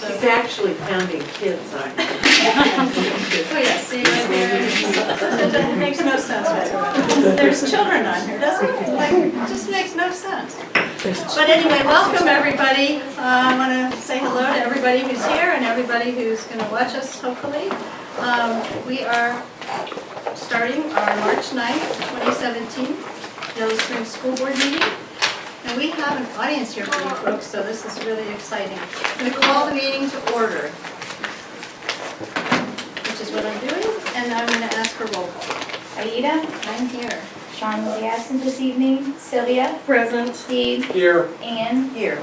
So He's actually pounding kids on you. oh yeah, see right there. That makes no sense whatsoever. There's children on here, doesn't it? Like, it just makes no sense. But anyway, welcome everybody. I want to say hello to everybody who's here and everybody who's going to watch us, hopefully. We are starting our March 9th, 2017 Yellow Springs School Board meeting. And we have an audience here for you folks, so this is really exciting. I'm going to call the meeting to order, which is what I'm doing, and I'm going to ask for roll call. Aida, I'm here. Sean will be absent this evening. Sylvia, Present. Steve, Here. Ann. Here.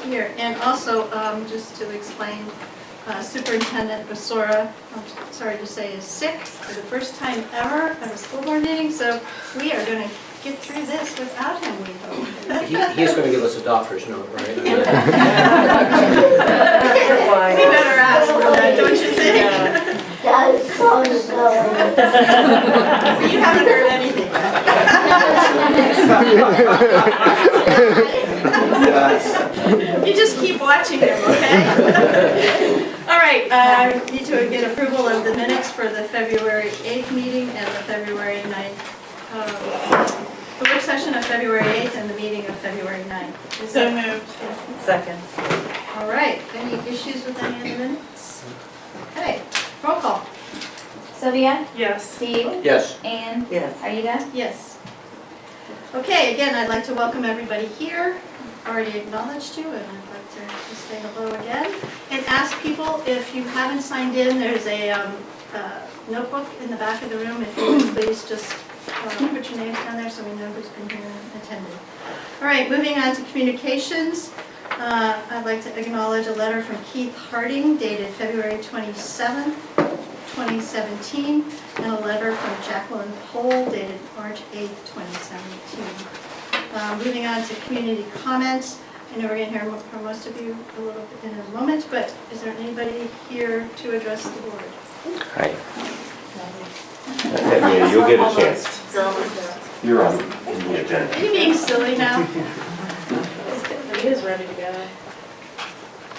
Here, and also, just to explain, Superintendent Report, I'm sorry to say, is sick for the first time ever at a school board meeting, so we are going to get through this without him, we hope. He's going to give us a doctor's note, right? We better ask for that, don't you think? You haven't heard anything yet. You just keep watching him, okay? All right, I need to get approval of the minutes for the February 8th meeting and the February 9th, the work session of February 8th and the meeting of February 9th. So moved. Second. All right, any issues with any of the minutes? Okay, roll call. Sylvia, Yes. Steve, Yes. Ann, Yes. Aida. Yes. Okay, again, I'd like to welcome everybody here. Already acknowledged you, and I'd like to just say hello again. And ask people, if you haven't signed in, there's a notebook in the back of the room. If you would please just put your names down there so we know who's been here and attended. All right, moving on to communications. I'd like to acknowledge a letter from Keith Harding dated February 27th, 2017, and a letter from Jacqueline Pohl dated March 8th, 2017. Moving on to community comments. I know we're going to hear from most of you a little bit in a moment, but is there anybody here to address the board? Hi. Yeah, you'll get a chance. You're on the agenda. Are you being silly now? He is ready to go.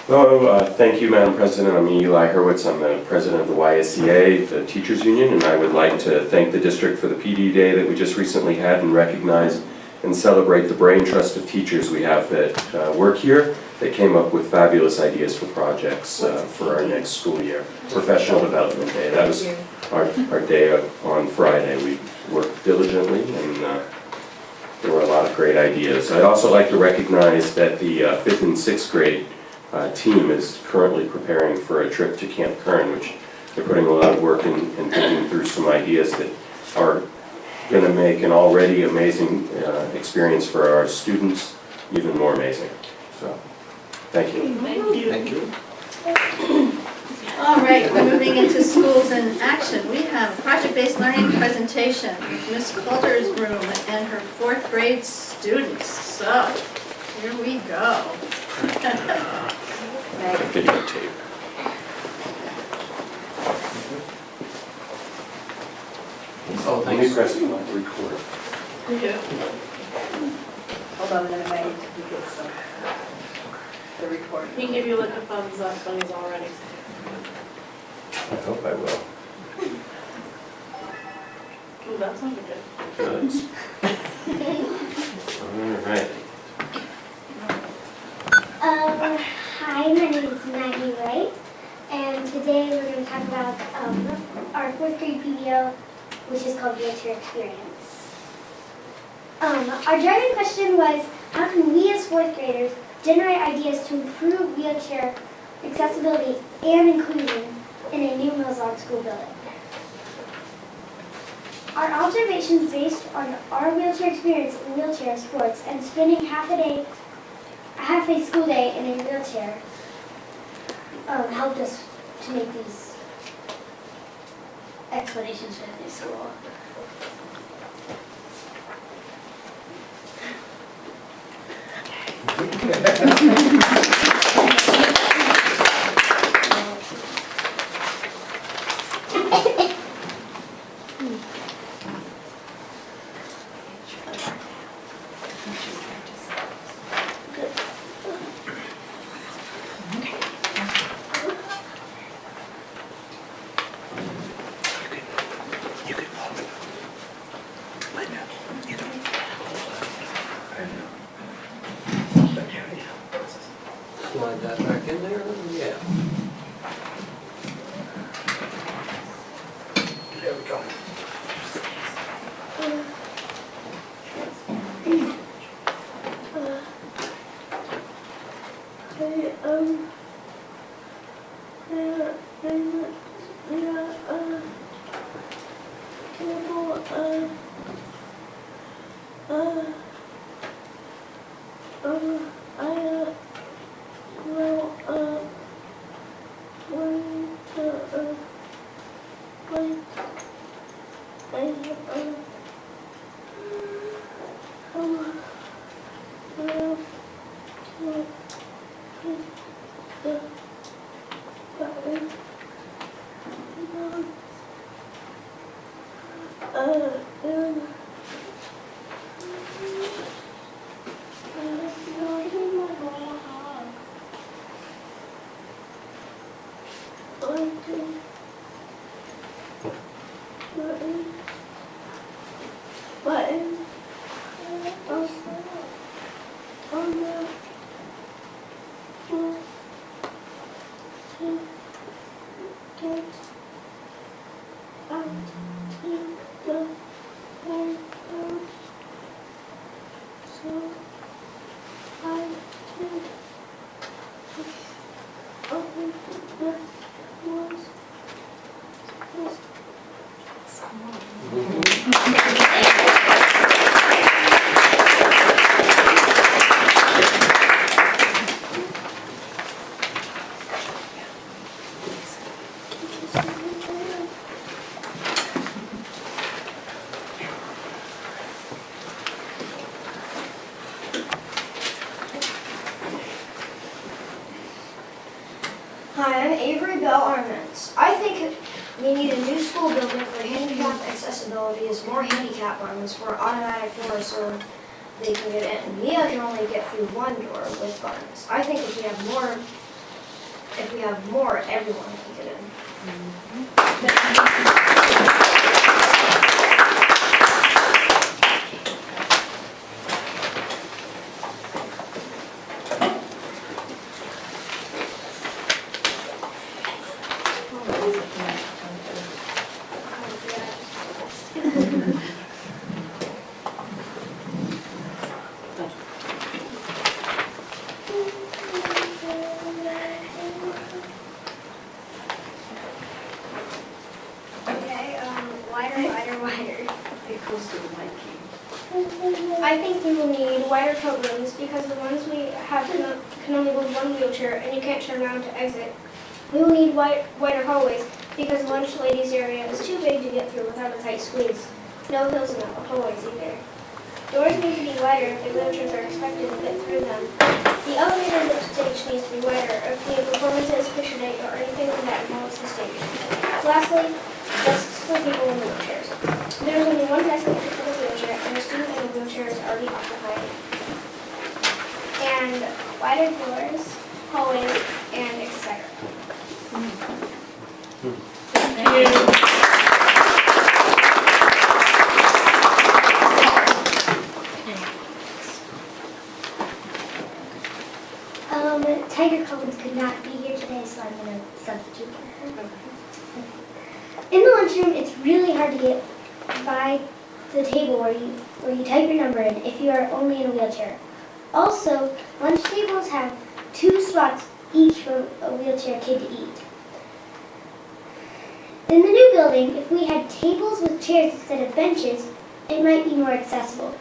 Oh, thank you, Madam President. I'm Eli Hurwitz. I'm the president of the YSCA, the Teachers Union, and I would like to thank the district for the PD Day that we just recently had and recognize and celebrate the brain trust of teachers we have that work here that came up with fabulous ideas for projects for our next school year. Professional Development Day. That was our day on Friday. We worked diligently and there were a lot of great ideas. I'd also like to recognize that the 5th and 6th grade team is currently preparing for a trip to Camp Kern, which they're putting a lot of work in and thinking through some ideas that are going to make an already amazing experience for our students even more amazing. So, thank you. Thank you. All right, we're moving into schools in action. We have a project-based learning presentation with Ms. Coulter's room and her 4th grade students. So, here we go. Videotape. Oh, Let me thanks. press record. Hold on a minute, I need to get some. The recording. He can give you like a thumbs up when he's all ready. I hope I will. Ooh, that sounded good. Good. All right. Hi, my name is Maggie Wright, and today we're going to talk about our 4th grade PBO, which is called Wheelchair Experience. Our driving question was, how can we as 4th graders generate ideas to improve wheelchair accessibility and inclusion in a new Millsong school building? Our observations based on our wheelchair experience in wheelchair sports and spending half a school day in a wheelchair helped us to make these explanations for the new school. slide that back in there, yeah. There we go. Hi, I'm Avery Bell Arments. I think we need a new school building for handicap accessibility as more handicap arms for automatic doors so they can get in. Mia can only get through one door with buttons. I think if we have more, everyone can get in. Wider. Get close to the mic. I think we will need wider coat rooms because the ones we have can only hold one wheelchair and you can't turn around to exit. We will need wider hallways because the lunch ladies area is too big to get through without a tight squeeze. No hills in the hallways either. Doors need to be wider if the wheelchairs are expected to fit through them. The elevator stage needs to be wider if we have performances, picture day, or anything that involves the stage. Lastly, desks for people in wheelchairs. There is only one desk needed for the wheelchair, and a student in a wheelchair is already occupied. And wider doors, hallways, and etc. Thank you. Tiger Collins could not be here today, so I'm going to substitute for her. In the lunchroom, it's really hard to get by the table where you type your number in if you are only in a wheelchair. Also, lunch tables have 2 spots each for a wheelchair kid to eat. In the new building, if we had tables with chairs instead of benches, it might be more accessible.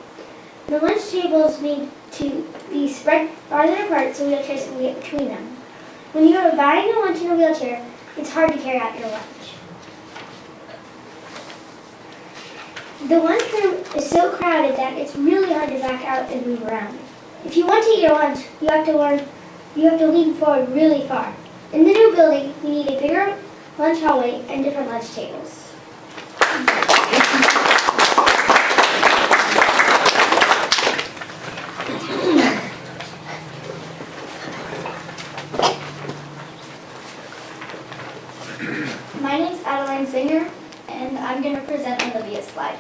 The lunch tables need to be spread farther apart so wheelchairs can get between them. When you are buying a lunch in a wheelchair, it's hard to carry out your lunch. The lunchroom is so crowded that it's really hard to back out and move around. If you want to eat your lunch, you have to lean forward really far. In the new building, we need a bigger lunch hallway and different lunch tables. My name's Adeline Singer, and I'm going to present Olivia's slide.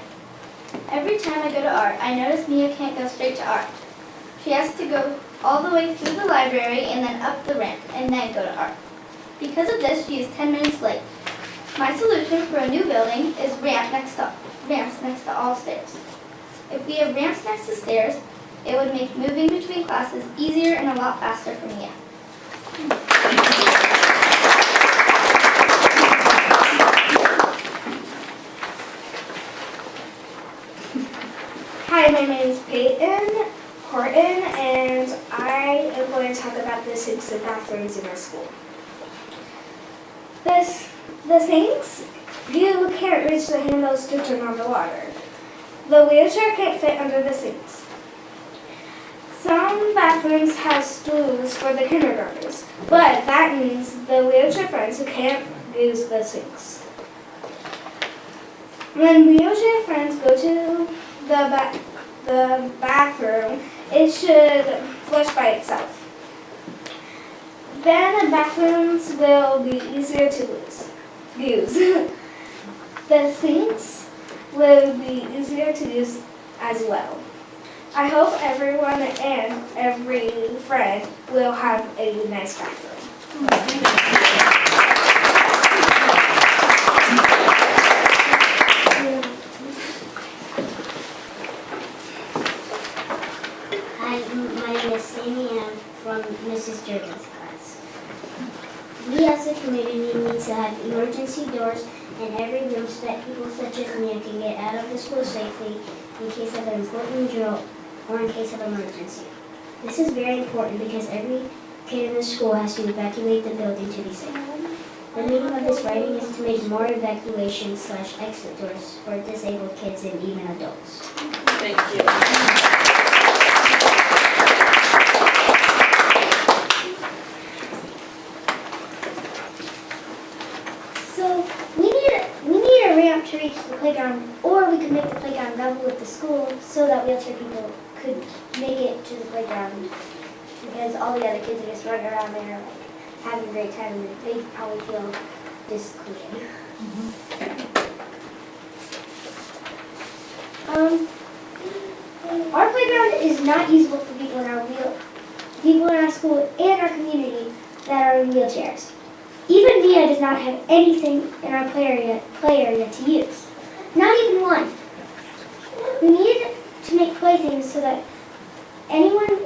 Every time I go to art, I notice Mia can't go straight to art. She has to go all the way through the library and then up the ramp and then go to art. Because of this, she is 10 minutes late. My solution for a new building is ramps next to all stairs. If we have ramps next to stairs, it would make moving between classes easier and a lot faster for Mia. Hi, my name is Peyton Horton, and I am going to talk about the sinks and bathrooms in our school. The sinks, you can't reach the handles to turn on the water. The wheelchair can't fit under the sinks. Some bathrooms have stools for the kindergartners, but that means the wheelchair friends who can't use the sinks. When wheelchair friends go to the bathroom, it should flush by itself. Then the bathrooms will be easier to use. The sinks will be easier to use as well. I hope everyone and every friend will have a nice bathroom. Hi, my name is Sammy and I'm from Mrs. Jurgen's class. We as a community need to have emergency doors in every room so that people such as me can get out of the school safely in case of an important drill or in case of emergency. This is very important because every kid in the school has to evacuate the building to be safe. The meaning of this writing is to make more evacuation/exit doors for disabled kids and even adults. Thank you. So we need a ramp to reach the playground, or we could make the playground level with the school so that wheelchair people could make it to the playground. Because all the other kids are just running around there like having a great time, and they probably feel discluded. Our playground is not usable for people in our school and our community that are in wheelchairs. Even Mia does not have anything in our play area to use. Not even one. We need to make playthings so that anyone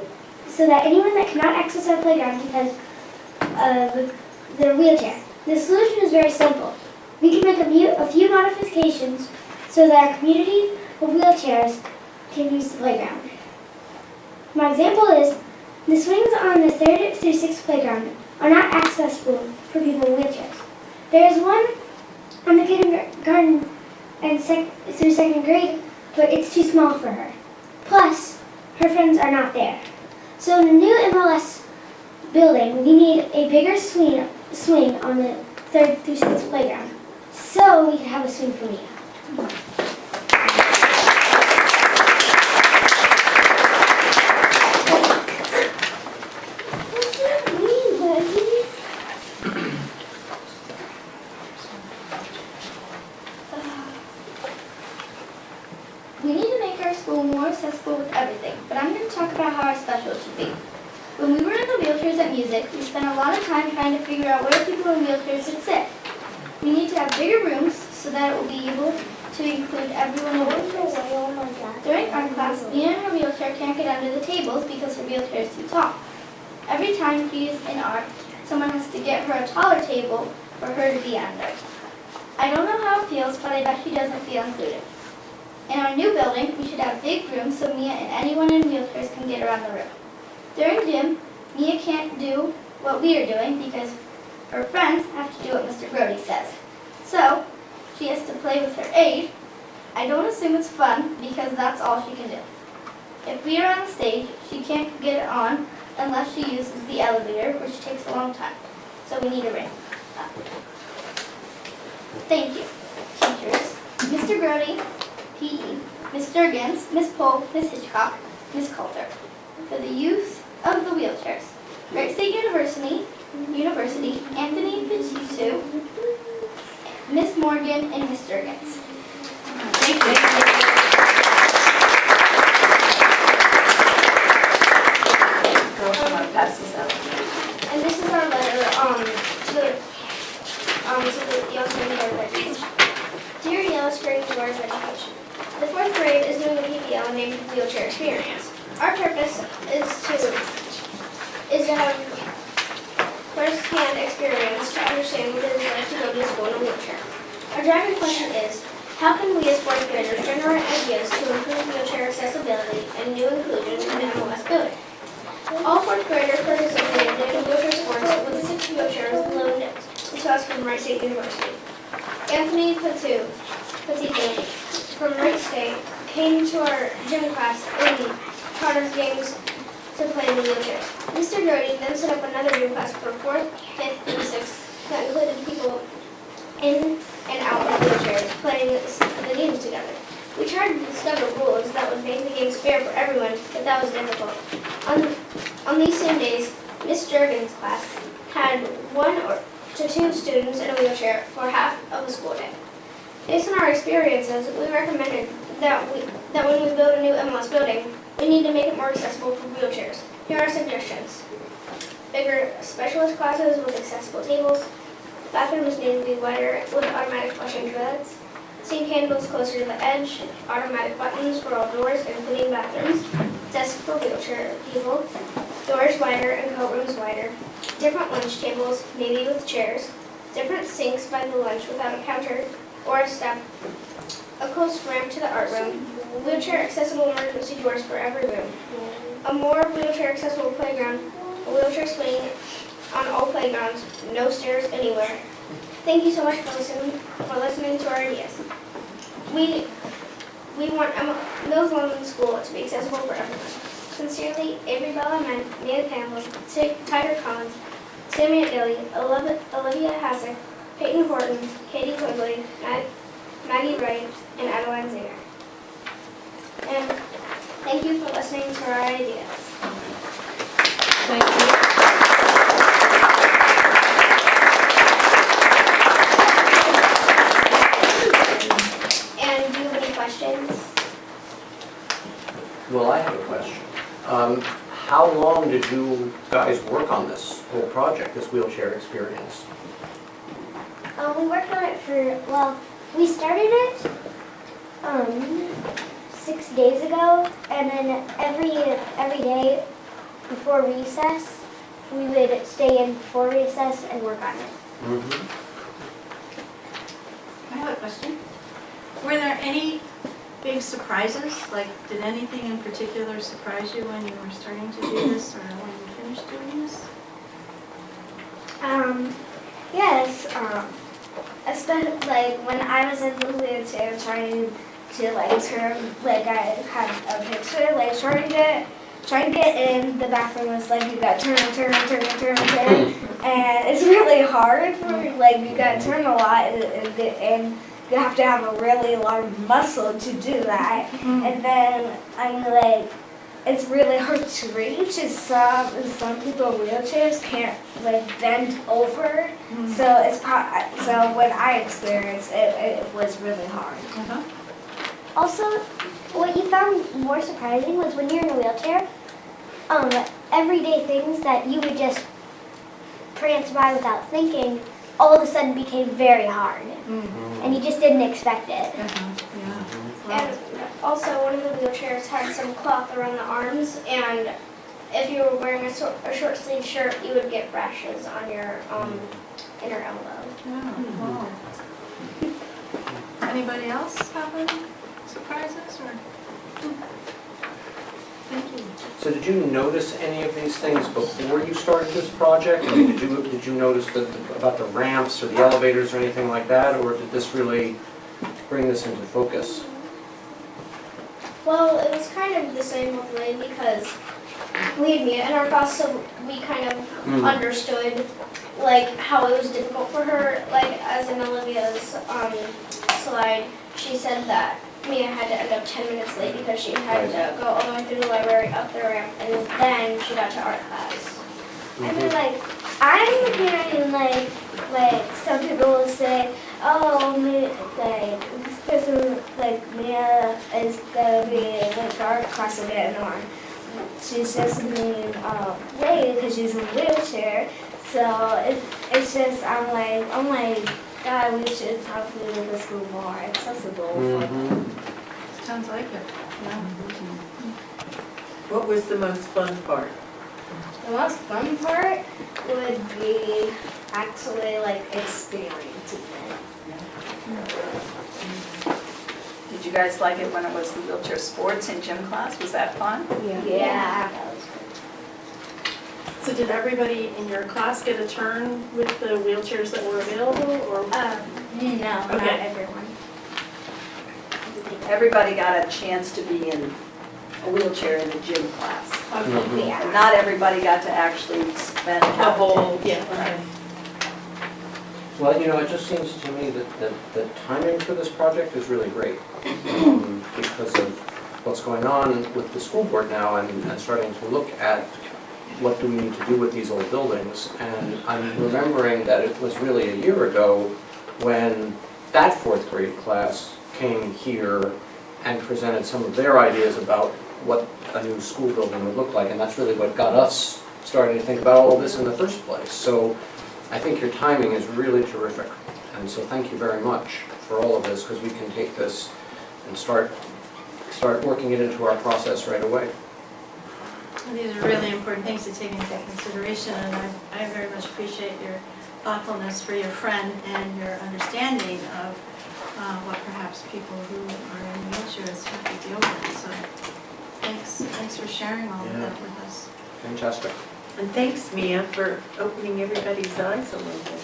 that cannot access our playground because of their wheelchair. The solution is very simple. We can make a few modifications so that our community of wheelchairs can use the playground. My example is the swings on the 3rd through 6th playground are not accessible for people in wheelchairs. There is one on the kindergarten and through 2nd grade, but it's too small for her. Plus, her friends are not there. So in the new MLS building, we need a bigger swing on the 3rd through 6th playground, so we can have a swing for Mia. We need to make our school more accessible with everything, but I'm going to talk about how our special should be. When we were in the wheelchairs at music, we spent a lot of time trying to figure out where people in wheelchairs should sit. We need to have bigger rooms so that it will be able to include everyone in wheelchairs. During art class, Mia in her wheelchair can't get under the tables because her wheelchair is too tall. Every time she is in art, someone has to get her a taller table for her to be under. I don't know how it feels, but I bet she doesn't feel included. In our new building, we should have big rooms so Mia and anyone in wheelchairs can get around the room. During gym, Mia can't do what we are doing because her friends have to do what Mr. Brody says. So, she has to play with her aid. I don't assume it's fun because that's all she can do. If we are on the stage, she can't get it on unless she uses the elevator, which takes a long time. So we need a ramp up. Thank you, teachers. Mr. Brody, PE, Ms. Durgans, Ms. Pohl, Ms. Hitchcock, Ms. Coulter, for the use of the wheelchairs. Wright State University, Anthony Pichisu, Ms. Morgan, and Ms. Durgans. Thank you. And this is our letter to the Yellow Springs Board of Education. Dear Yellow Springs Board of Education, the fourth grade is doing a PBL named Wheelchair Experience. Our purpose is to have first-hand experience to understand what it is like to go to school in a wheelchair. Our driving question is, how can we as fourth graders generate ideas to improve wheelchair accessibility and new inclusion in MLS building? All fourth graders participated in wheelchair sports with 6 wheelchairs loaned to us from Wright State University. Anthony Petit from Wright State came to our gym class and taught us games to play in the wheelchairs. Mr. Doty then set up another gym class for 4th, 5th, and 6th that included people in and out of wheelchairs playing the games together. We tried to discover rules that would make the games fair for everyone, but that was difficult. On these same days, Miss Jurgen's class had 1 to 2 students in a wheelchair for half of a school day. Based on our experiences, we recommended that when we build a new MLS building, we need to make it more accessible for wheelchairs. Here are suggestions. Bigger specialist classes with accessible tables. Bathrooms need to be wider with automatic flushing beds. Sink handles closer to the edge. Automatic buttons for all doors, including bathrooms. Desk for wheelchair people. Doors wider and coat rooms wider. Different lunch tables, maybe with chairs. Different sinks by the lunch without a counter or a step. A close ramp to the art room. Wheelchair accessible emergency doors for every room. A more wheelchair accessible playground. A wheelchair swing on all playgrounds. No stairs anywhere. Thank you so much for listening to our ideas. We want Mills London School to be accessible for everyone. Sincerely, Avery Bellaman, Mia Campbell, Tiger Collins, Sammy Dilly, Olivia Hassick, Peyton Horton, Katie Quigley, Maggie Wright, and Adeline Zinger. And thank you for listening to our ideas. Thank you. And do you have any questions? Well, I have a question. How long did you guys work on this whole project, this wheelchair experience? We worked on it we started it 6 days ago, and then every day before recess, we would stay in before recess and work on it. Mm-hmm. I have a question. Were there any big surprises? Like, did anything in particular surprise you when you were starting to do this or when you finished doing this? Yes, especially like when I was in the wheelchair trying to like turn, like I had a picture, like trying to get in the bathroom was like you got turn, and it's really hard for like you got turn a lot and you have to have a really large muscle to do that, and then like it's really hard to reach. And some people in wheelchairs can't like bend over, so so when I experienced it, it was really hard. Also, what you found more surprising was when you're in a wheelchair, everyday things that you would just prance by without thinking, all of a sudden became very hard, and you just didn't expect it. And also, one of the wheelchairs had some cloth around the arms, and if you were wearing a short sleeve shirt, you would get rashes on your inner elbow. Oh, wow. Anybody else have any surprises or? Thank you. So did you notice any of these things before you started this project? I mean, did you notice about the ramps or the elevators or anything like that, or did this really bring this into focus? Well, it was kind of the same with Lynn because we had Mia in our class, so we kind of understood like how it was difficult for her. Like as in Olivia's slide, she said that Mia had to end up 10 minutes late because she had to go all the way through the library, up the ramp, and then she got to art class. I mean, like, I'm hearing, like, some people will say, oh, like, this person, like, Mia is gonna be late for art class will get annoying. she's just being late because she's in a wheelchair. So it's just I'm like, God, we should hopefully make the school more accessible for them. Sounds like it. Yeah. What was the most fun part? The most fun part would be actually like experiencing it. Did you guys like it when it was the wheelchair sports in gym class? Was that fun? Yeah. So did everybody in your class get a turn with the wheelchairs that were available, or? No, not Okay. everyone. Everybody got a chance to be in a wheelchair in the gym class. Okay. Yeah. And not everybody got to actually spend The half a whole, day. yeah, okay. Well, it just seems to me that the timing for this project is really great because of what's going on with the school board now and starting to look at what do we need to do with these old buildings. And I'm remembering that it was really a year ago when that fourth grade class came here and presented some of their ideas about what a new school building would look like. And that's really what got us starting to think about all this in the first place. So I think your timing is really terrific. And so thank you very much for all of this, because we can take this and start working it into our process right away. These are really important things to take into consideration, and I very much appreciate your thoughtfulness for your friend and your understanding of what perhaps people who are in wheelchairs have to deal with. So thanks for sharing all of that with us. Fantastic. And thanks, Mia, for opening everybody's eyes a little bit.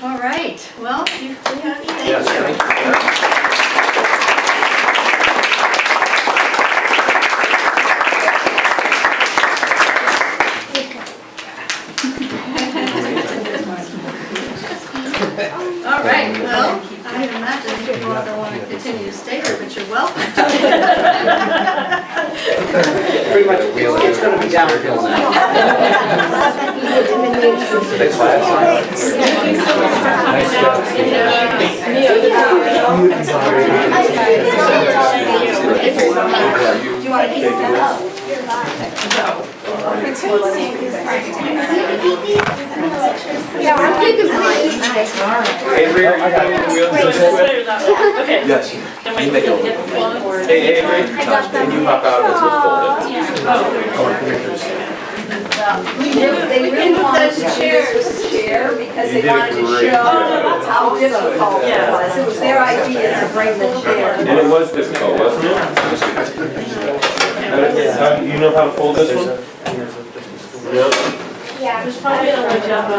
All right, well, thank Yes, thank you. All right, well, I imagine people don't want to continue to stay here, but you're welcome. Pretty much, it's going to be downhill now. Do you want to keep that? Yeah, I'm keeping mine. Avery, are you going to wheelchair? Okay. Yes. Then we can get the phone. Hey Avery, can you hop out as a folded? They really wanted to choose this chair because You they did a wanted to great show job. how difficult it Yeah. was. It was their idea to bring the chair. And it was difficult, wasn't it? You know how to fold this one? Yeah. Yeah. There's probably a good job on.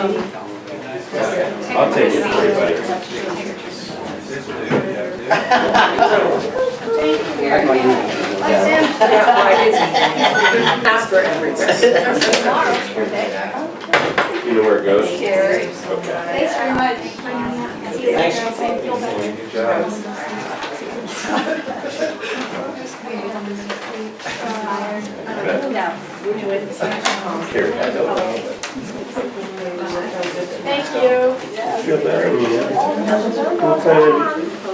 I'll take it for you, buddy. Not for everybody. You know where it goes? Chair. Okay. Thanks very much. Good job. No. Here, guys, over. Thank you. Feel better, Mia?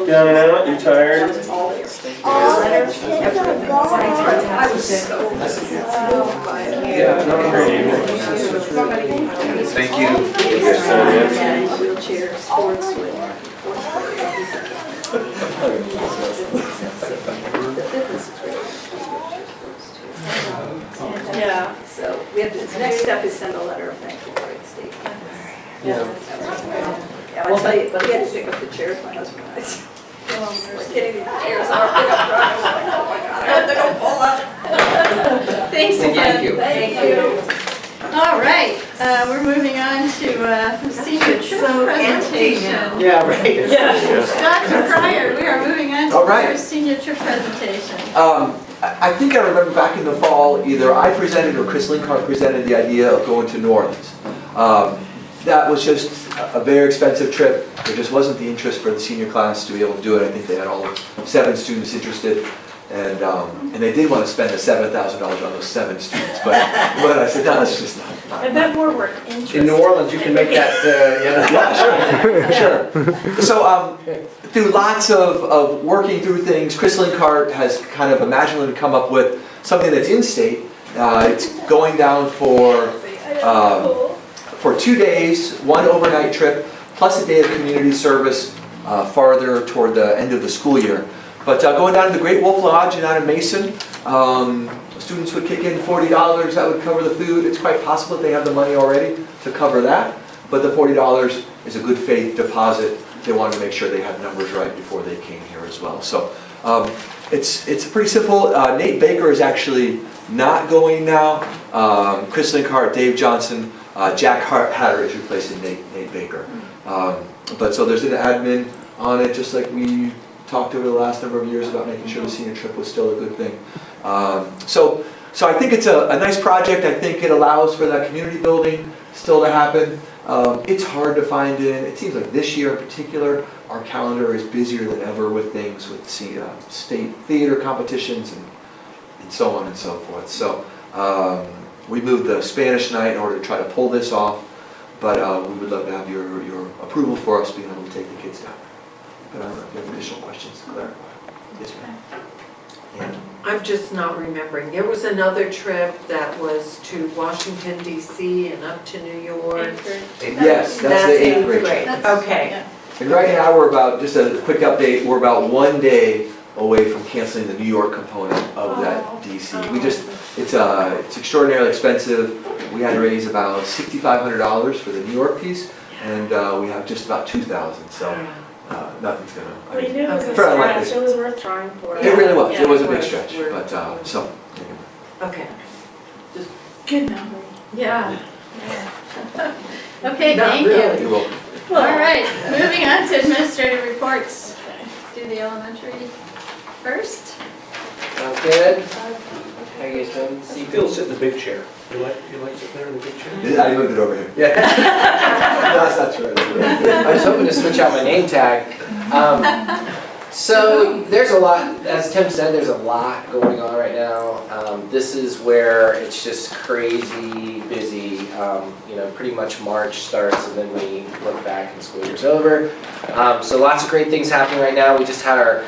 Down and out, you tired? All the kids are gone. I was so moved by it. Yeah, no, Thank you. You guys sign in? Wheelchair sports with. Yeah. So we have to, the next step is send a letter of thanks to the state. Yeah, I'll tell you, but we had to pick up the chairs, my husband and I. We're getting the chairs out, pick up truck, I'm like, oh my God, I have to go pull up. Thanks again. Thank you. Thank you. All right, we're moving on to senior trip presentation. Yeah, right. Dr. Pryor, we are moving on to All right. our senior trip presentation. I think I remember back in the fall, either I presented or Chris Linkhart presented the idea of going to New Orleans. That was just a very expensive trip. There just wasn't the interest for the senior class to be able to do it. I think they had all 7 students interested. And they did want to spend the $7,000 on those 7 students, but I said, no, that's just not I bet more were interested. In New Orleans, you can make that, Sure. So through lots of working through things, Chris Linkart has kind of imagined come up with something that's in-state. It's going down for 2 days, 1 overnight trip, plus a day of community service farther toward the end of the school year. But going down to the Great Wolf Lodge and out in Mason, students would kick in $40, that would cover the food. It's quite possible that they have the money already to cover that, but the $40 is a good faith deposit. They wanted to make sure they had numbers right before they came here as well. So it's pretty simple. Nate Baker is actually not going now. Chris Linkart, Dave Johnson, Jack Hatter is replacing Nate Baker. But so there's an admin on it, just like we talked over the last number of years about making sure the senior trip was still a good thing. So I think it's a nice project. I think it allows for that community building still to happen. It's hard to find in. It seems like this year in particular, our calendar is busier than ever with things, with state theater competitions and so on and so forth. So we moved the Spanish night in order to try to pull this off, but we would love to have your approval for us being able to take the kids down. But I don't know if you have additional questions to clarify. Yes, ma'am. Yeah. I'm just not remembering. There was another trip that was to Washington DC and up to New York. Yes, that's the 8th grade. Grade. Okay. Yeah. And right now we're about, just a quick update, we're about 1 day away from canceling the New York component of that DC. We just, it's extraordinarily expensive. We had to raise about $6,500 for the New York piece, and we have just about 2,000. So. Nothing's gonna. We knew it was a for stretch, it was worth trying for. It really was. Yeah, It was a big was. stretch, but so. Okay. Good memory. Yeah. Okay, Not thank really. you. You're welcome. All right, moving on to administrative reports. Do the elementary first. Sounds good. How you guys doing? See, Phil sit in the big chair. You like sitting there in the big chair? I moved it over here. Yeah. No, that's not true. I was hoping to switch out my name tag. So there's a lot, as Tim said, there's a lot going on right now. This is where it's just crazy busy. Pretty much March starts and then we look back and school year's over. So lots of great things happening right now. We just had our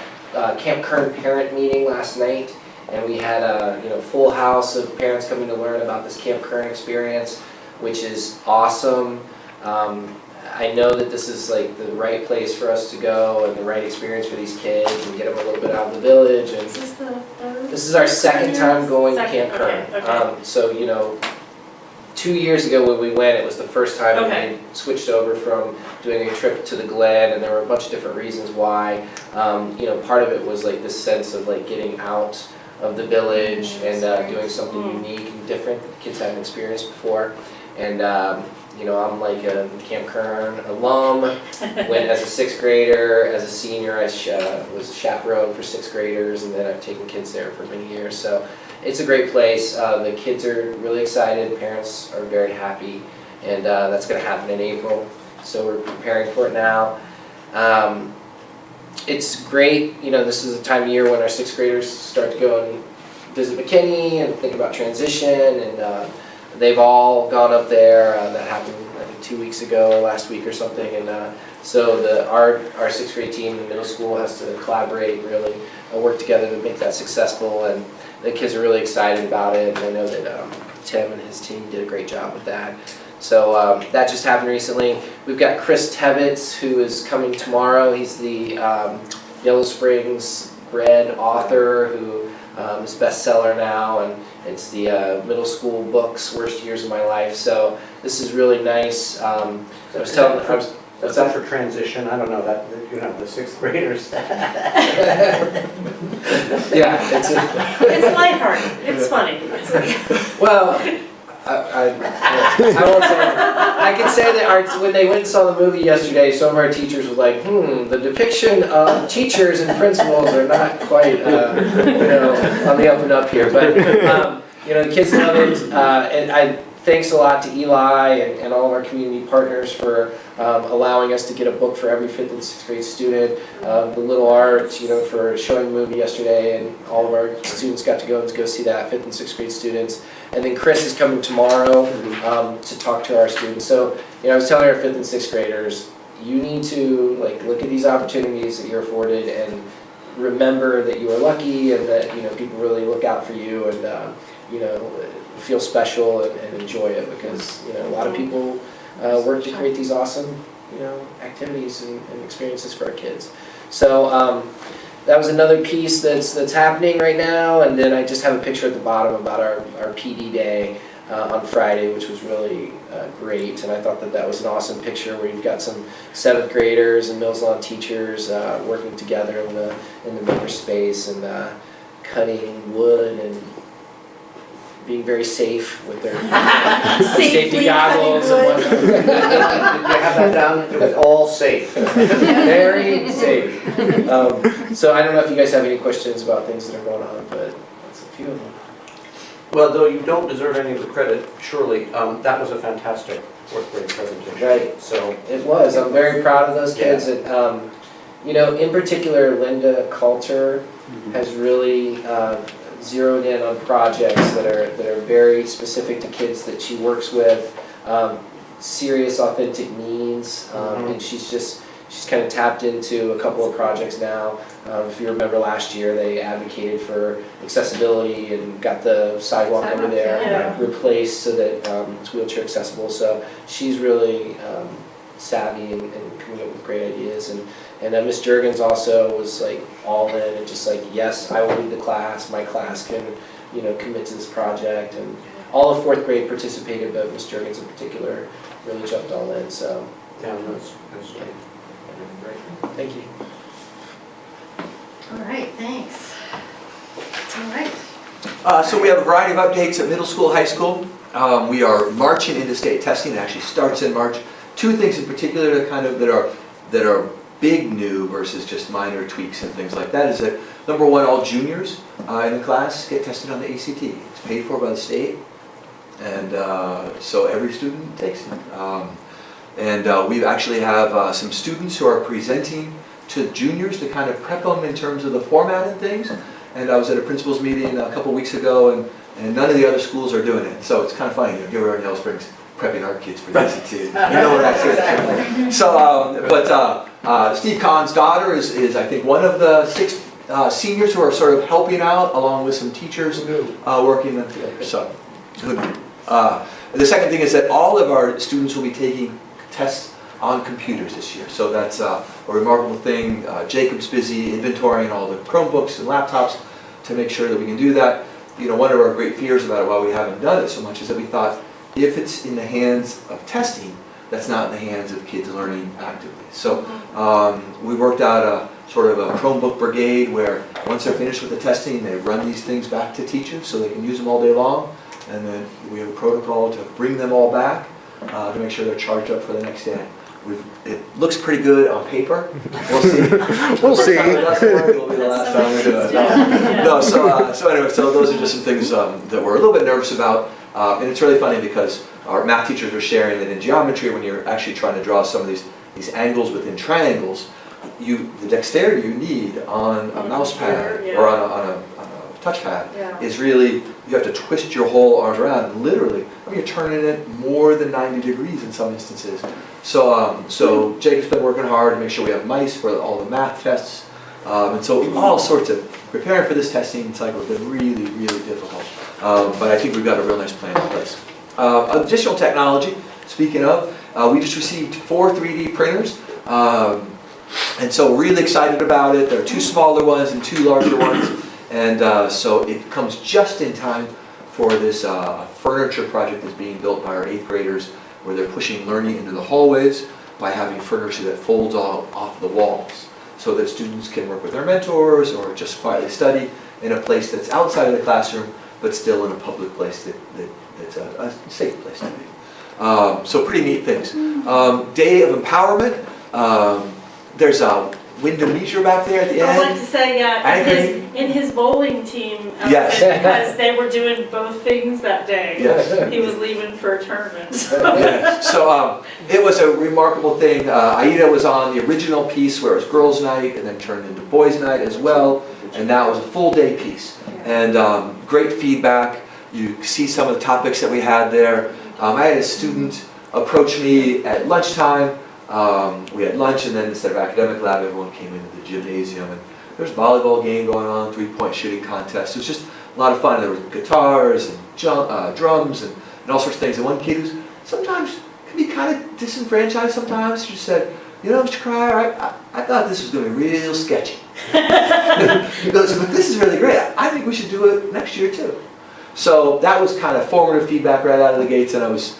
Camp Kern parent meeting last night. And we had a full house of parents coming to learn about this Camp Kern experience, which is awesome. I know that this is like the right place for us to go and the right experience for these kids and get them a little bit out of the village. And Is this the third? this is our second time going to Camp Kern. Okay. So 2 years ago when we went, it was the first time we switched over from doing a trip to the Glen, and there were a bunch of different reasons why. Part of it was like this sense of like getting out of the village and doing something unique and different that the kids hadn't experienced before. And I'm like a Camp Kern alum, went as a 6th grader, as a senior I was a chaperone for 6th graders, and then I've taken kids there for many years. So it's a great place. The kids are really excited, parents are very happy, and that's going to happen in April. So we're preparing for it now. It's great, this is the time of year when our 6th graders start to go and visit McKinney and think about transition, and they've all gone up there. That happened, I think, 2 weeks ago, last week or something, and so our 6th grade team in middle school has to collaborate, really work together to make that successful, and the kids are really excited about it, and I know that Tim and his team did a great job with that. So that just happened recently. We've got Chris Tebbets, who is coming tomorrow. He's the Yellow Springs bred author who is bestseller now, and it's the middle school books, Worst Years of My Life. So this is really nice. I was telling What's that for transition? I don't know, that the 6th graders. Yeah, It's lighthearted, it's funny. well, I won't say that. I can say that when they went and saw the movie yesterday, some of our teachers were like, the depiction of teachers and principals are not quite, on the up and up here. But, the kids love it. And thanks a lot to Eli and all of our community partners for allowing us to get a book for every 5th and 6th grade student. The Little Art, for showing the movie yesterday, and all of our students got to go see that, 5th and 6th grade students. And then Chris is coming tomorrow to talk to our students. So, I was telling our 5th and 6th graders, you need to look at these opportunities that you're afforded and remember that you are lucky and that people really look out for you and feel special and enjoy it, because a lot of people work to create these awesome activities and experiences for our kids. So that was another piece that's happening right now. And then I just have a picture at the bottom about our PD day on Friday, which was really great. And I thought that was an awesome picture where you've got some 7th graders and Mills Lawn teachers working together in the maker space and cutting wood and being very safe with their safety goggles and whatnot. You have that down, it was all safe. Very safe. So I don't know if you guys have any questions about things that are going on, but that's a few of them. Well, though you don't deserve any of the credit, surely, that was a fantastic 4th grade presentation. Right. So It was. I'm very proud of those kids. And, in particular, Linda Coulter has really zeroed in on projects that are very specific to kids that she works with, serious, authentic needs, and she's kind of tapped into a couple of projects now. If you remember last year, they advocated for accessibility and got the sidewalk over there replaced so that it's wheelchair accessible. So she's really savvy and coming up with great ideas. And Ms. Juergens also was all in and just yes, I will lead the class. My class can commit to this project. And all of 4th grade participated, but Ms. Juergens in particular really jumped all in. So yeah, that's great. Thank you. All right, thanks. All right. So we have a variety of updates at middle school, high school. We are marching into state testing. It actually starts in March. 2 things in particular that are big new versus just minor tweaks and things like that is that, number one, all juniors in the class get tested on the ACT. It's paid for by the state, and so every student takes it. We actually have some students who are presenting to juniors to kind of prep them in terms of the format and things. And I was at a principals meeting a couple weeks ago, and none of the other schools are doing it. So it's kind of funny. Here we are in Yellow Springs prepping our kids for the ACT. You know what I say. So, Steve Kahn's daughter is I think one of the 6 seniors who are sort of helping out along with some teachers working them together. So, the second thing is that all of our students will be taking tests on computers this year. So that's a remarkable thing. Jacob's busy inventorying all the Chromebooks and laptops to make sure that we can do that. One of our great fears about it, why we haven't done it so much, is that we thought if it's in the hands of testing, that's not in the hands of kids learning actively. So we worked out a sort of a Chromebook brigade where once they're finished with the testing, they run these things back to teachers so they can use them all day long. And then we have a protocol to bring them all back to make sure they're charged up for the next day. It looks pretty good on paper. We'll see. We'll see. It'll be the last time we do it. No, so anyway, so those are just some things that we're a little bit nervous about. And it's really funny because our math teachers are sharing that in geometry, when you're actually trying to draw some of these angles within triangles, the dexterity you need on a mouse pad or on a touchpad is really, you have to twist your whole arm around, and literally, you're turning it more than 90 degrees in some instances. So Jacob's been working hard to make sure we have mice for all the math tests. And so all sorts of, preparing for this testing cycle has been really, really difficult. But I think we've got a real nice plan in place. Additional technology, speaking of, we just received 4 3D printers. And so we're really excited about it. There are 2 smaller ones and 2 larger ones. And so it comes just in time for this furniture project that's being built by our 8th graders, where they're pushing learning into the hallways by having furniture that folds off the walls so that students can work with their mentors or just quietly study in a place that's outside of the classroom but still in a public place that's a safe place to be. So pretty neat things. Day of Empowerment. There's Windometer back there at the I'd like end. to say, in his bowling team outfit, Yes. because they were doing both things that day. Yes. He was leaving for a tournament. Yeah. So it was a remarkable thing. Aida was on the original piece where it was girls' night and then turned into boys' night as well. And that was a full day piece. And great feedback. You see some of the topics that we had there. I had a student approach me at lunchtime. We had lunch, and then instead of academic lab, everyone came into the gymnasium. And there was a volleyball game going on, 3-point shooting contest. It was just a lot of fun. There were guitars and drums and all sorts of things. And one kid who's sometimes can be kind of disenfranchised sometimes, she said, you know, Mr. Cryer, I thought this was going to be real sketchy. He goes, but this is really great. I think we should do it next year too. So that was kind of formative feedback right out of the gates, and I was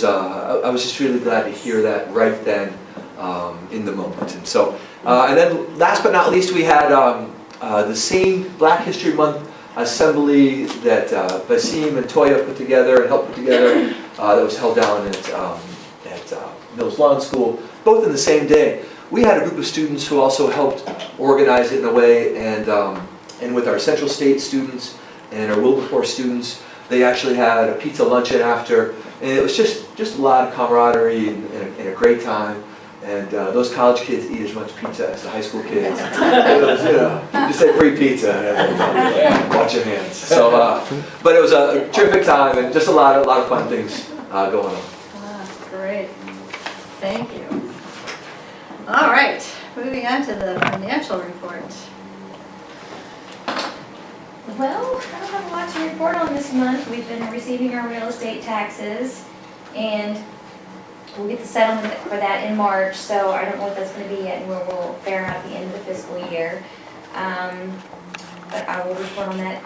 just really glad to hear that right then in the moment. And so, and then last but not least, we had the same Black History Month assembly that Basim and Toya put together and helped put together. That was held down at Mills Lawn School, both in the same day. We had a group of students who also helped organize it in a way, and with our Central State students and our Wilberforce students, they actually had a pizza luncheon after, and it was just a lot of camaraderie and a great time. And those college kids eat as much pizza as the high school kids. It was, you know, just say free pizza and watch your hands. So, but it was a terrific time and just a lot of fun things going on. Great. Thank you. All right, moving on to the financial report. Well, I don't have a lot to report on this month. We've been receiving our real estate taxes, and we'll get the settlement for that in March, so I don't know what that's going to be yet, and we'll fare out at the end of the fiscal year. But I will report on that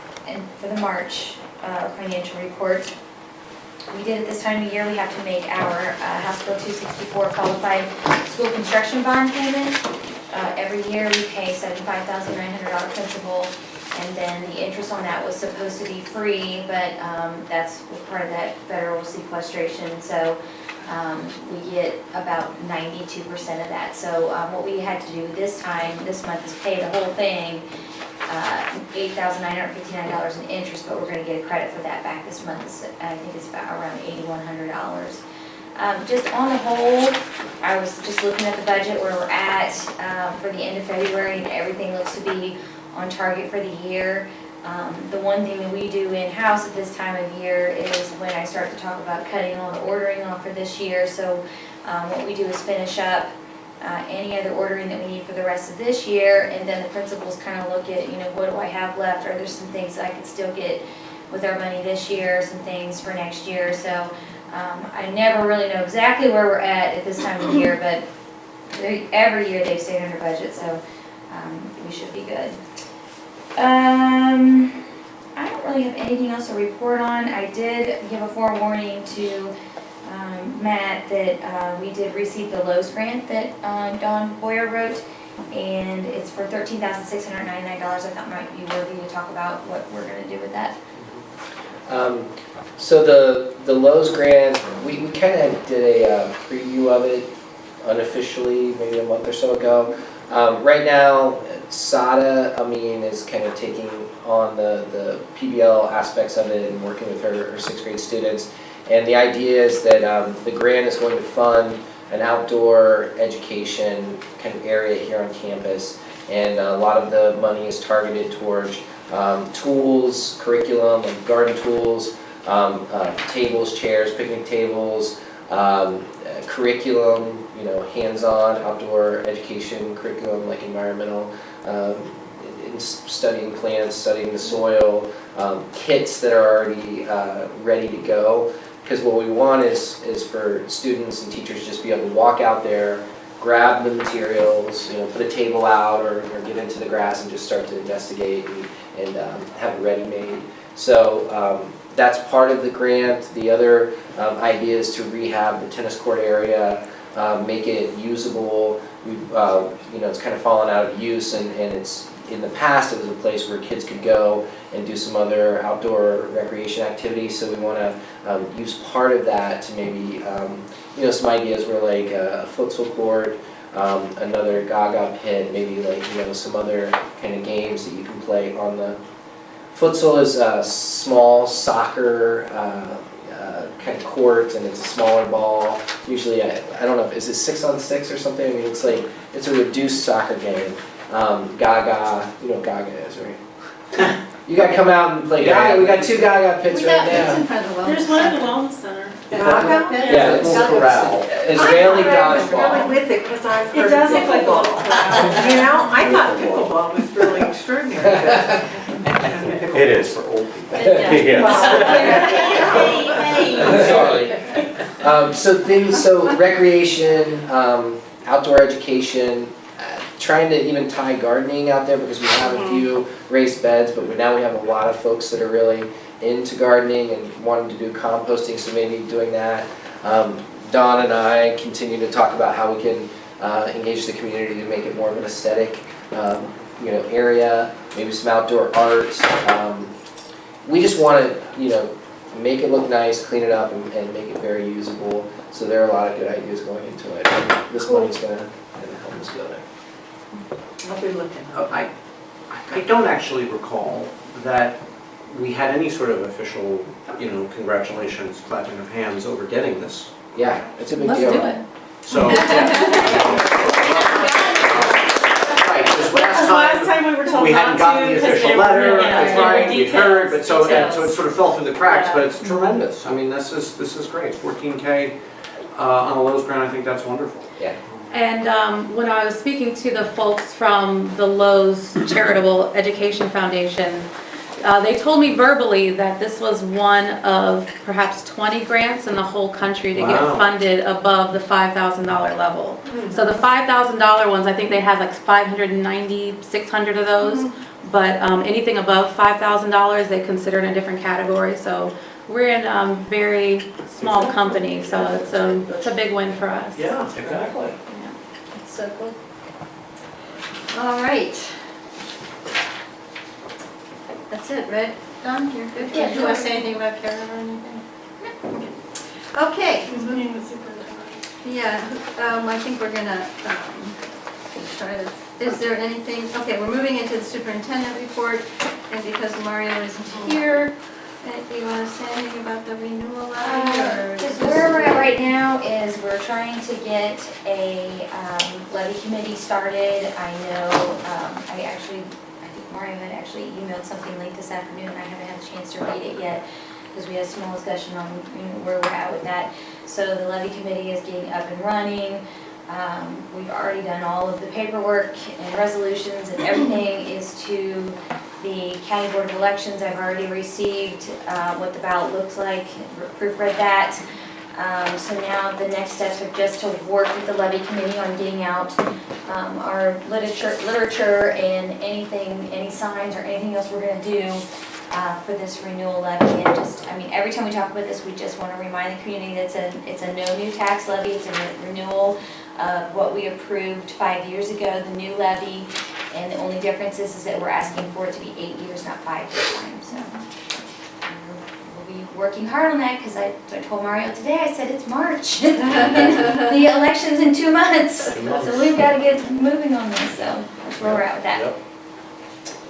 for the March financial report. We did at this time of year, we have to make our House Bill 264 qualified school construction bond payment. Every year we pay $75,900 principal, and then the interest on that was supposed to be free, but that's part of that federal sequestration, so we get about 92% of that. So what we had to do this month is pay the whole thing, $8,959 in interest, but we're going to get a credit for that back this month. I think it's about around $8,100. Just on the whole, I was just looking at the budget where we're at for the end of February, and everything looks to be on target for the year. The one thing that we do in-house at this time of year is when I start to talk about cutting all the ordering off for this year. So what we do is finish up any other ordering that we need for the rest of this year, and then the principals kind of look at, you know, what do I have left? Are there some things that I could still get with our money this year, some things for next year? So I never really know exactly where we're at this time of year, but every year they've stayed under budget, so we should be good. I don't really have anything else to report on. I did give a forewarning to Matt that we did receive the Lowe's grant that Don Boyer wrote, and it's for $13,699. I thought might be worthy to talk about what we're going to do with that. So the Lowe's grant, we kind of did a preview of it unofficially maybe a month or so ago. Right now, Sada, is kind of taking on the PBL aspects of it and working with her 6th grade students. And the idea is that the grant is going to fund an outdoor education kind of area here on campus. And a lot of the money is targeted towards tools, curriculum, like garden tools, tables, chairs, picnic tables, curriculum, you know, hands-on outdoor education curriculum like environmental, in studying plants, studying the soil, kits that are already ready to go. Because what we want is for students and teachers to just be able to walk out there, grab the materials, you know, put a table out or get into the grass and just start to investigate and have it ready-made. So that's part of the grant. The other idea is to rehab the tennis court area, make it usable. We've, you know, it's kind of fallen out of use, and it's in the past it was a place where kids could go and do some other outdoor recreation activities. So we want to use part of that to maybe, you know, some ideas were like a futsal court, another Gaga pit, maybe like, some other kind of games that you can play on the. Futsal is a small soccer kind of court, and it's a smaller ball. Usually, I don't know, is it 6-on-6 or something? I mean, it's a reduced soccer game. Gaga, you know what Gaga is, right? You gotta come out and play Gaga. We got 2 Gaga pits right It's now. in front of the wellness There's one at the center. wellness center. Yeah, it's a corral. Israeli I was really dodgeball. with it because I've It heard does look like a little pickleball. crowd. You know, I thought pickleball was really extraordinary. It is. For old people. Sorry. So recreation, outdoor education, trying to even tie gardening out there because we have a few raised beds, but now we have a lot of folks that are really into gardening and wanting to do composting, so maybe doing that. Dawn and I continue to talk about how we can engage the community to make it more of an aesthetic area, maybe some outdoor art. We just want to, make it look nice, clean it up, and make it very usable. So there are a lot of good ideas going into it. And this money's going to help us go there. I'll be looking. I don't actually recall that we had any sort of official, congratulations, clapping of hands over getting this. Yeah, it's a big Let's deal. do it. So, right, because Last time we were told we not hadn't gotten the to, 'cause official they were- letter, yeah, that's there were right, we heard, but so it details. sort of fell through the cracks, Yeah. but it's tremendous. I mean, this is great. 14K on a Lowe's grant, I think that's wonderful. Yeah. And when I was speaking to the folks from the Lowe's Charitable Education Foundation, they told me verbally that this was one of perhaps 20 grants in the whole country to get Wow. funded above the $5,000 level. So the $5,000 ones, I think they had like 590, 600 of those. But anything above $5,000, they considered a different category. So we're in a very small company, so it's a big win for us. Yeah, exactly. So cool. All right. That's it, right? Don, you're good? Yeah, Did you want to say anything about Karen or anything? Okay, Who's meeting with superintendent? yeah, I think we're gonna try to, is there anything, okay, we're moving into the superintendent report, and because Mario isn't here, you want to say anything about the renewal levy, or? Just where we're at right now is we're trying to get a levy committee started. I know, I think Mario had actually emailed something late this afternoon, and I haven't had a chance to read it yet, because we had a small discussion on where we're at with that. So the levy committee is getting up and running. We've already done all of the paperwork and resolutions, and everything is to the County Board of Elections. I've already received what the ballot looks like, proofread that. So now the next steps are just to work with the levy committee on getting out our literature and anything, any signs or anything else we're gonna do for this renewal levy. And just, every time we talk about this, we just want to remind the community that it's a no new tax levy. It's a renewal of what we approved 5 years ago, the new levy. And the only difference is that we're asking for it to be 8 years, not 5 years time. So we'll be working hard on that, because I told Mario today, I said it's March. The election's in 2 months. So we've got to get moving on this, so that's where we're at with that. Yep.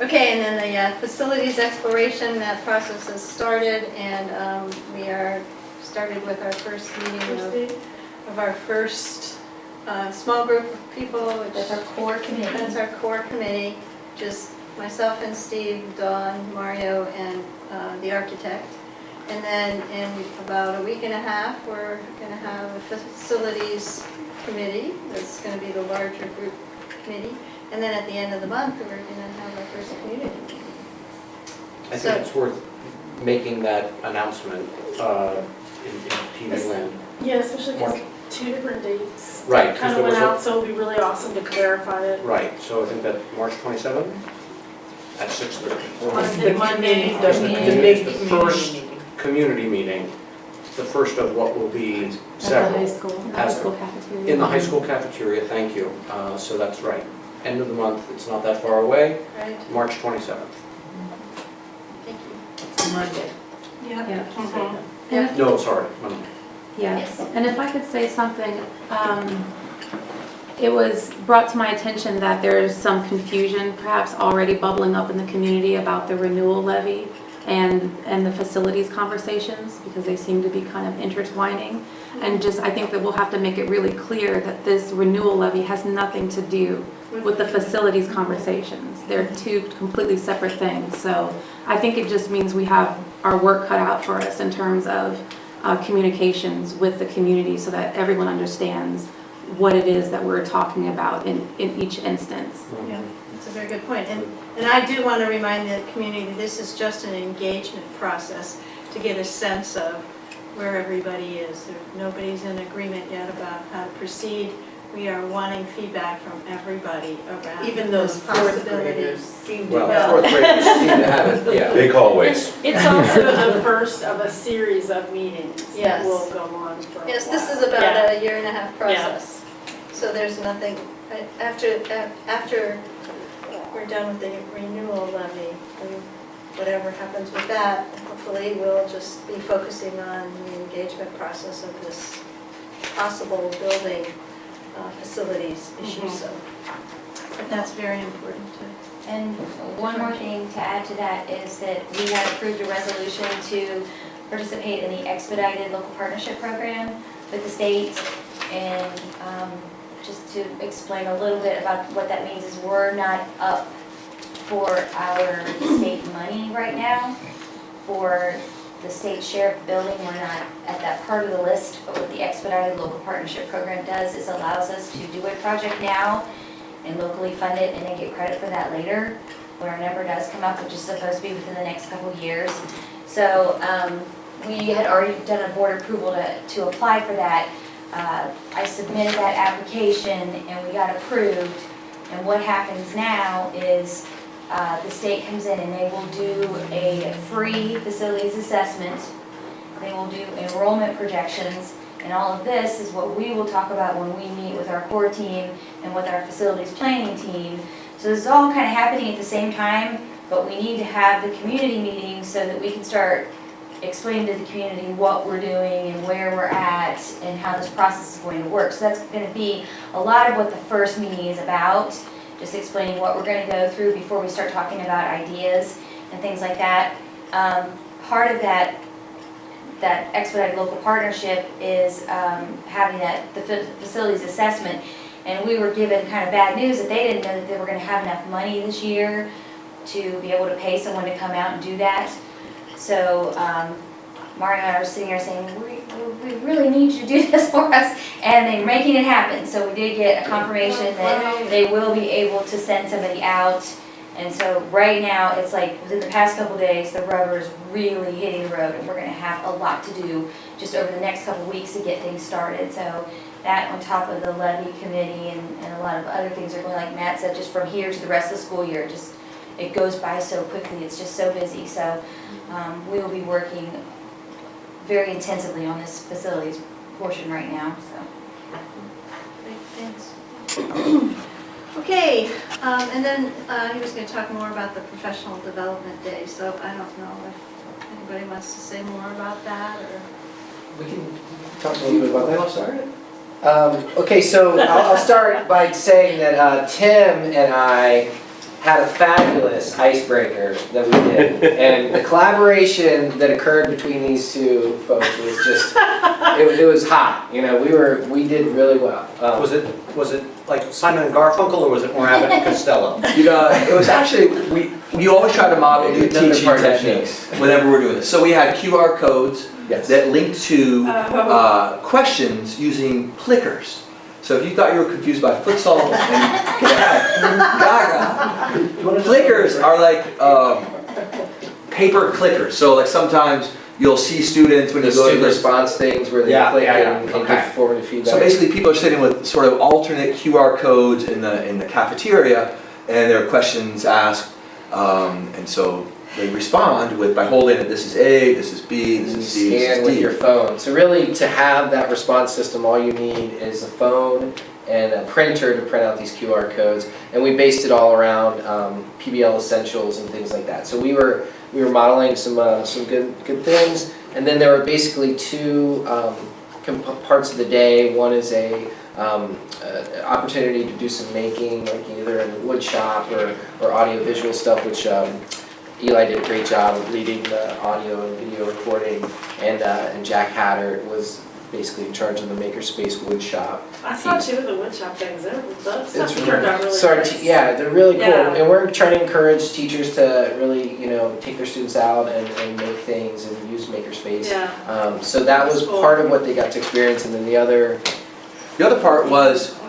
Okay, and then the facilities exploration, that process has started, and we are started with our first meeting of our first small group of people. That's our core committee. That's our core committee, just myself and Steve, Dawn, Mario, and the architect. And then in about a week and a half, we're going to have a facilities committee. That's going to be the larger group committee. And then at the end of the month, we're going to have our first community meeting. I think it's worth making that announcement in TV land. Yeah, especially because 2 different dates. Right, 'cause Kind there of was went a- out, so it'd be really awesome to clarify it. Right, so I think that March 27th at 6:30. Monday. The first community meeting, the first of what will be several. High school cafeteria. In the high school cafeteria, thank you. So that's right. End of the month, it's not that far away, Right? March 27th. Thank you. It's Monday. Yeah. No, sorry, Monday. Yeah, and if I could say something, it was brought to my attention that there's some confusion perhaps already bubbling up in the community about the renewal levy and the facilities conversations, because they seem to be kind of intertwining. And just, I think that we'll have to make it really clear that this renewal levy has nothing to do with the facilities conversations. They're two completely separate things. So I think it just means we have our work cut out for us in terms of communications with the community so that everyone understands what it is that we're talking about in each instance. Yeah, that's a very good point. And I do want to remind the community, this is just an engagement process to get a sense of where everybody is. Nobody's in agreement yet about how to proceed. We are wanting feedback from everybody around Even those those fourth graders possibilities. seem to Well, know. fourth graders seem to have it, yeah. Big hallways. It's also the first of a series of meetings that Yes. will go on for a while. Yes, this is about Yeah. a 1.5-year process. So there's nothing, after we're done with the renewal levy, whatever happens with that, hopefully we'll just be focusing on the engagement process of this possible building facilities issue. So, but that's very important too. And one more thing to add to that is that we had approved a resolution to participate in the expedited local partnership program with the state. And just to explain a little bit about what that means is we're not up for our state money right now. For the state share of the building, we're not at that part of the list. But what the expedited local partnership program does is allows us to do a project now and locally fund it and then get credit for that later when our number does come up, which is supposed to be within the next couple of years. So we had already done a board approval to apply for that. I submitted that application and we got approved. And what happens now is the state comes in and they will do a free facilities assessment. They will do enrollment projections. And all of this is what we will talk about when we meet with our core team and with our facilities planning team. So this is all kind of happening at the same time, but we need to have the community meetings so that we can start explaining to the community what we're doing and where we're at and how this process is going to work. So that's going to be a lot of what the first meeting is about, just explaining what we're going to go through before we start talking about ideas and things like that. Part of that expedited local partnership is having the facilities assessment. And we were given kind of bad news that they didn't know that they were going to have enough money this year to be able to pay someone to come out and do that. So Mario and I were sitting here saying, we really need you to do this for us, and they're making it happen. So we did get a confirmation that they will be able to send somebody out. And so right now, it's like within the past couple days, the rubber is really hitting the road, and we're going to have a lot to do just over the next couple weeks to get things started. So that on top of the levy committee and a lot of other things are going, like Matt said, just from here to the rest of the school year, just it goes by so quickly. It's just so busy. So we will be working very intensively on this facilities portion right now. So. Great, thanks. Okay, and then he was going to talk more about the professional development day, so I don't know if anybody wants to say more about that, or... We can talk a little bit about that. I'll start. Okay, so I'll start by saying that Tim and I had a fabulous icebreaker that we did, and the collaboration that occurred between these two folks was just, it was hot. You know, we did really well. Was it like Simon and Garfunkel, or was it more Abbott and Costello? You know, it was actually, we always try to model new Another teaching partnership. techniques whenever we're doing this. So we had QR codes that linked to questions using clickers. So if you thought you were confused by futsal and Gaga, clickers are like paper clickers. So like sometimes you'll see students when The you go to student this. response things where they click and give formative feedback. So basically people are sitting with sort of alternate QR codes in the cafeteria, and there are questions asked, and so they respond by holding it. This is A, this is B, this is C, this Scan is with D. your phone. So really, to have that response system, all you need is a phone and a printer to print out these QR codes. And we based it all around PBL essentials and things like that. So we were modeling some good things. And then there were basically two parts of the day. One is a opportunity to do some making, like either in the wood shop or audio visual stuff, which Eli did a great job of leading the audio and video recording, and Jack Hatter was basically in charge of the makerspace wood shop. I saw two of the wood shop things, that stuff It's turned out really so nice. yeah, they're really cool, Yeah. and we're trying to encourage teachers to really, take their students out and make things and use makerspace. Yeah. So that was That's cool. part of what they got to experience, and then the other part was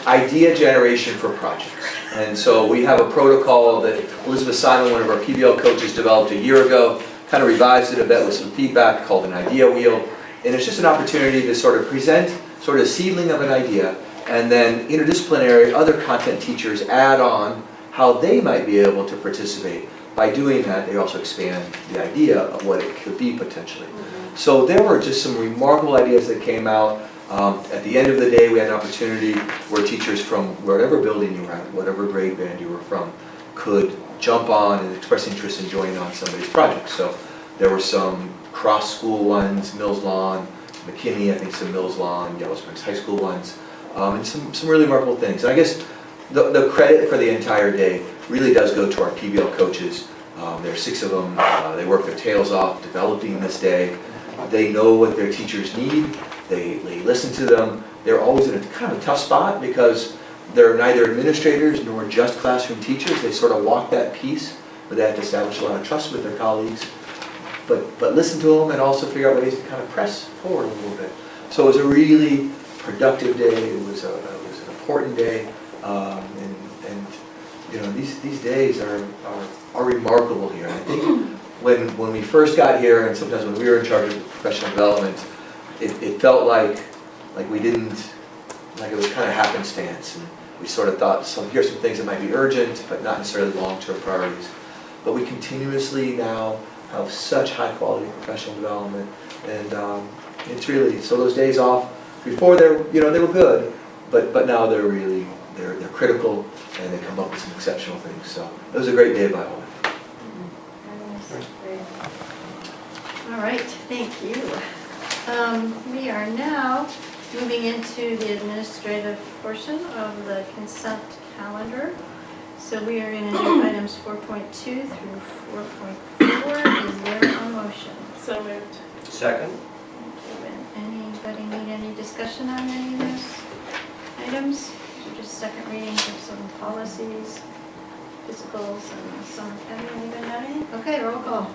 idea generation for projects. And so we have a protocol that Elizabeth Simon, one of our PBL coaches, developed a year ago, kind of revised it a bit with some feedback, called an idea wheel. And it's just an opportunity to sort of present sort of seedling of an idea, and then interdisciplinary other content teachers add on how they might be able to participate. By doing that, they also expand the idea of what it could be potentially. So there were just some remarkable ideas that came out. At the end of the day, we had an opportunity where teachers from whatever building you were at, whatever grade band you were from, could jump on and express interest in joining on somebody's project. So there were some cross-school ones, Mills Lawn, McKinney, I think some Mills Lawn, Yellow Springs High School ones, and some really remarkable things. And I guess the credit for the entire day really does go to our PBL coaches. There are 6 of them. They work their tails off developing this day. They know what their teachers need. They listen to them. They're always in a kind of a tough spot because they're neither administrators nor just classroom teachers. They sort of walk that piece where they have to establish a lot of trust with their colleagues, but listen to them and also figure out ways to kind of press forward a little bit. So it was a really productive day. It was an important day, and these days are remarkable here. And I think when we first got here, and sometimes when we were in charge of professional development, it felt like we didn't, like it was kind of happenstance, and we sort of thought, here's some things that might be urgent, but not necessarily long-term priorities. But we continuously now have such high-quality professional development, and it's really, so those days off, before they were good, but now they're critical, and they come up with some exceptional things. So it was a great day by all. All right, thank you. We are now moving into the administrative portion of the consent calendar. So we are going to do items 4.2 through 4.4. Is there a motion? So moved. Second? Anybody need any discussion on any of those items? Or just second readings of some policies, physicals, and some, anybody have any? Okay, roll call.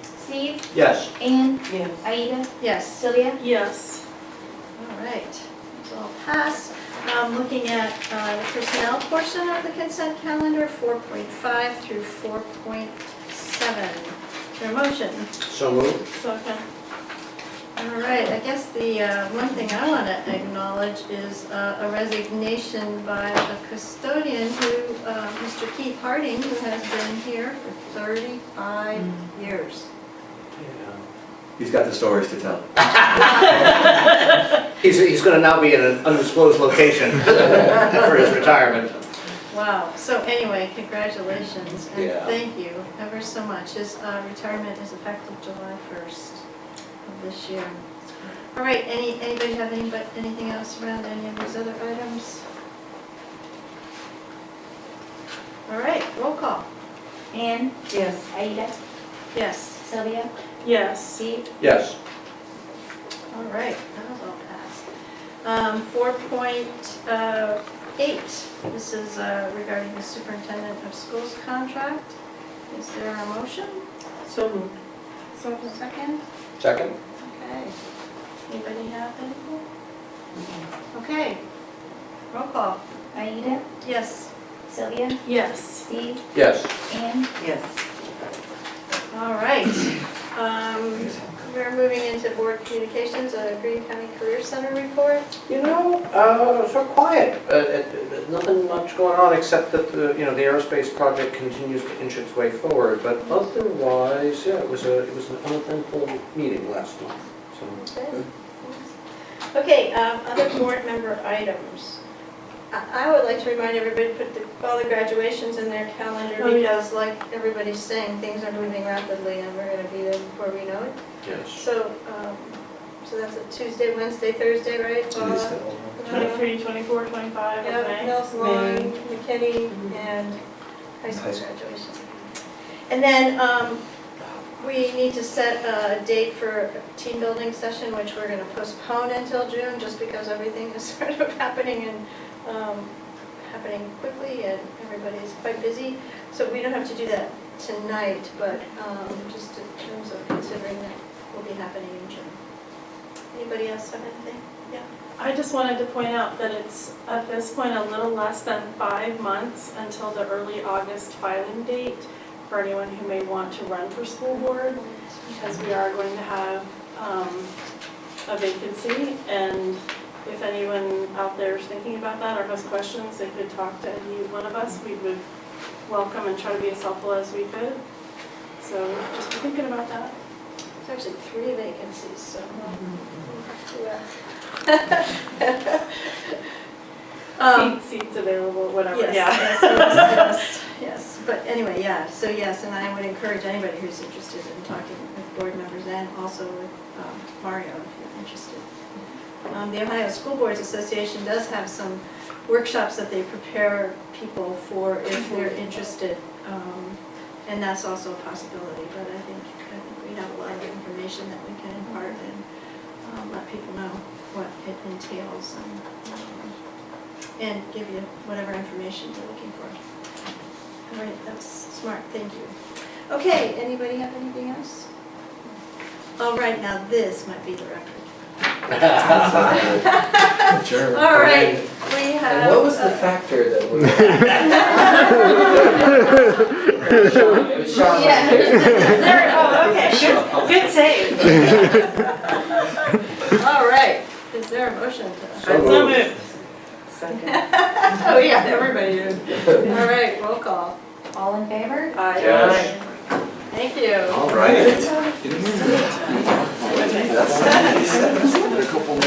Steve? Yes. Anne? Yes. Aida? Yes. Sylvia? Yes. All right, so I'll pass. Looking at the personnel portion of the consent calendar, 4.5 through 4.7. Is there a motion? So moved. Second. All right, I guess the one thing I want to acknowledge is a resignation by a custodian who, Mr. Keith Harding, who has been here for 35 years. He's got the stories to tell. He's going to now be in an undisclosed location for his retirement. Wow, so anyway, congratulations and Yeah. thank you ever so much. His retirement is effective July 1st of this year. All right, anybody have anything else around any of these other items? All right, roll call. Anne? Yes. Aida? Yes. Sylvia? Yes. Steve? Yes. All right, that was all passed. 4.8, this is regarding the superintendent of schools contract. Is there a motion? So moved. Second? Second? Okay. Anybody have anything? Okay. Roll call. Aida? Yes. Sylvia? Yes. Steve? Yes. Anne? Yes. All right. We're moving into board communications, Green County Career Center report. So quiet. Nothing much going on except that the aerospace project continues to inch its way forward. But otherwise, yeah, it was an uneventful meeting last month. So. Okay, other board member items. I would like to remind everybody to put all the graduations in their calendar because like everybody's saying, things are moving rapidly and we're going to be there before we know it. Yes. So that's a Tuesday, Wednesday, Thursday, right? Tuesday. 23, 24, 25 of Yeah, May. Mills Lawn, McKinney, and high school graduation. And then we need to set a date for a team building session, which we're going to postpone until June, just because everything is sort of happening quickly, and everybody's quite busy. So we don't have to do that tonight, but just in terms of considering that will be happening in June. Anybody else have anything? Yeah. I just wanted to point out that it's, at this point, a little less than 5 months until the early August filing date for anyone who may want to run for school board, because we are going to have a vacancy, and if anyone out there is thinking about that or has questions, they could talk to any one of us. We would welcome and try to be as helpful as we could. So just be thinking about that. There's actually 3 vacancies, so Seats available, whatever, yes, yeah. yes. But anyway, yeah, so yes, and I would encourage anybody who's interested in talking with board members and also with Mario if you're interested. The Ohio School Boards Association does have some workshops that they prepare people for if they're interested, and that's also a possibility, but I think we have a lot of information that we can impart and let people know what it entails and give you whatever information you're looking for. All right, that's smart, thank you. Okay, anybody have anything else? All right, now this might be the record. Sure. All right, we have. And what was the factor that was? It was Sean. Yeah. There, oh, okay, good save. All right, is there a motion to? So moved. Oh, yeah, everybody did. All right, roll call. All in favor? Aye. Yes. Thank you. All right. That's nice. A couple